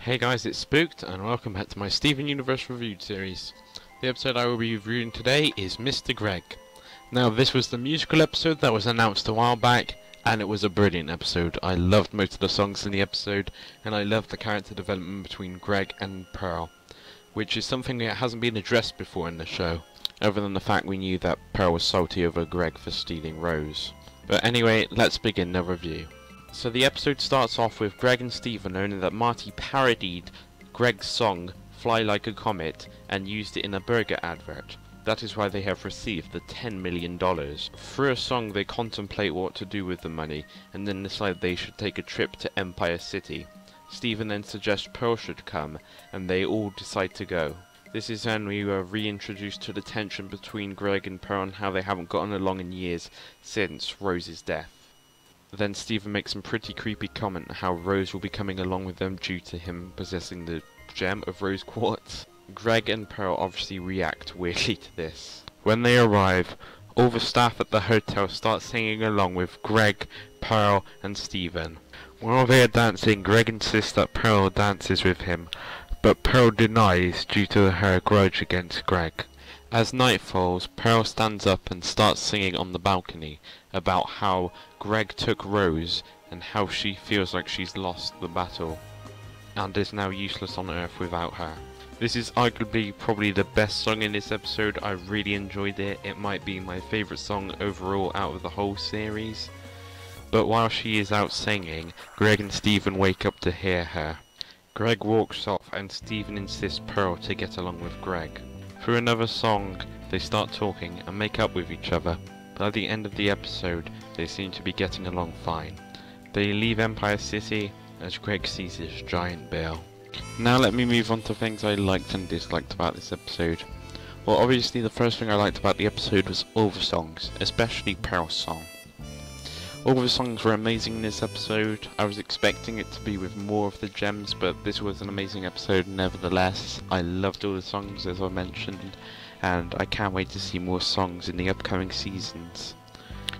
Hey guys, it's Spooked, and welcome back to my Steven Universe Reviewed series. The episode I will be reviewing today is Mr. Greg. Now, this was the musical episode that was announced a while back, and it was a brilliant episode. I loved most of the songs in the episode, and I loved the character development between Greg and Pearl, which is something that hasn't been addressed before in the show, other than the fact we knew that Pearl was salty over Greg for stealing Rose. But anyway, let's begin the review. So the episode starts off with Greg and Steven learning that Marty parodied Greg's song Fly Like a Comet and used it in a burger advert. That is why they have received the $10 million. Through a song they contemplate what to do with the money and then decide they should take a trip to Empire City. Steven then suggests Pearl should come and they all decide to go. This is when we were reintroduced to the tension between Greg and Pearl and how they haven't gotten along in years since Rose's death. Then Steven makes some pretty creepy comment how Rose will be coming along with them due to him possessing the gem of rose quartz. Greg and Pearl obviously react weirdly to this. When they arrive, all the staff at the hotel start singing along with Greg, Pearl and Steven. While they are dancing, Greg insists that Pearl dances with him, but Pearl denies due to her grudge against Greg. As night falls, Pearl stands up and starts singing on the balcony about how Greg took Rose and how she feels like she's lost the battle and is now useless on Earth without her. This is arguably probably the best song in this episode. I really enjoyed it. It might be my favourite song overall out of the whole series. But while she is out singing, Greg and Steven wake up to hear her. Greg walks off and Steven insists Pearl to get along with Greg. Through another song, they start talking and make up with each other, but at the end of the episode, they seem to be getting along fine. They leave Empire City as Greg sees his giant bill. Now let me move on to things I liked and disliked about this episode. Well, obviously the first thing I liked about the episode was all the songs, especially Pearl's song. All the songs were amazing in this episode. I was expecting it to be with more of the gems, but this was an amazing episode nevertheless. I loved all the songs as I mentioned, and I can't wait to see more songs in the upcoming seasons.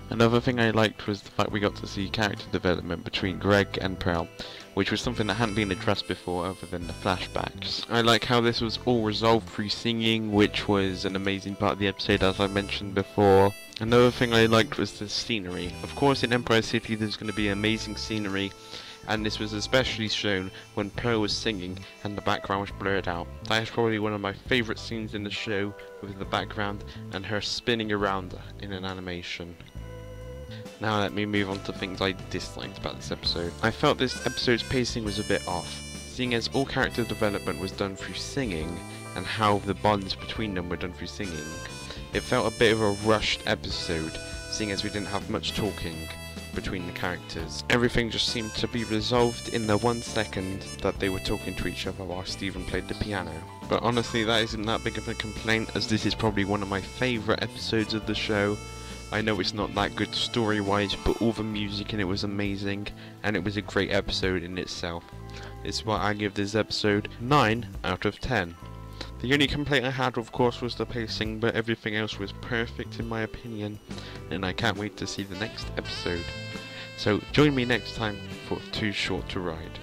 Another thing I liked was the fact we got to see character development between Greg and Pearl, which was something that hadn't been addressed before other than the flashbacks. I like how this was all resolved through singing, which was an amazing part of the episode as I mentioned before. Another thing I liked was the scenery. Of course in Empire City there's going to be amazing scenery, and this was especially shown when Pearl was singing and the background was blurred out. That is probably one of my favourite scenes in the show, with the background and her spinning around in an animation. Now let me move on to things I disliked about this episode. I felt this episode's pacing was a bit off, seeing as all character development was done through singing and how the bonds between them were done through singing. It felt a bit of a rushed episode, seeing as we didn't have much talking between the characters. Everything just seemed to be resolved in the 1 second that they were talking to each other while Steven played the piano. But honestly that isn't that big of a complaint, as this is probably one of my favourite episodes of the show. I know it's not that good story-wise, but all the music in it was amazing, and it was a great episode in itself. It's why I give this episode 9 out of 10. The only complaint I had, of course, was the pacing, but everything else was perfect in my opinion, and I can't wait to see the next episode. So join me next time for Too Short to Ride.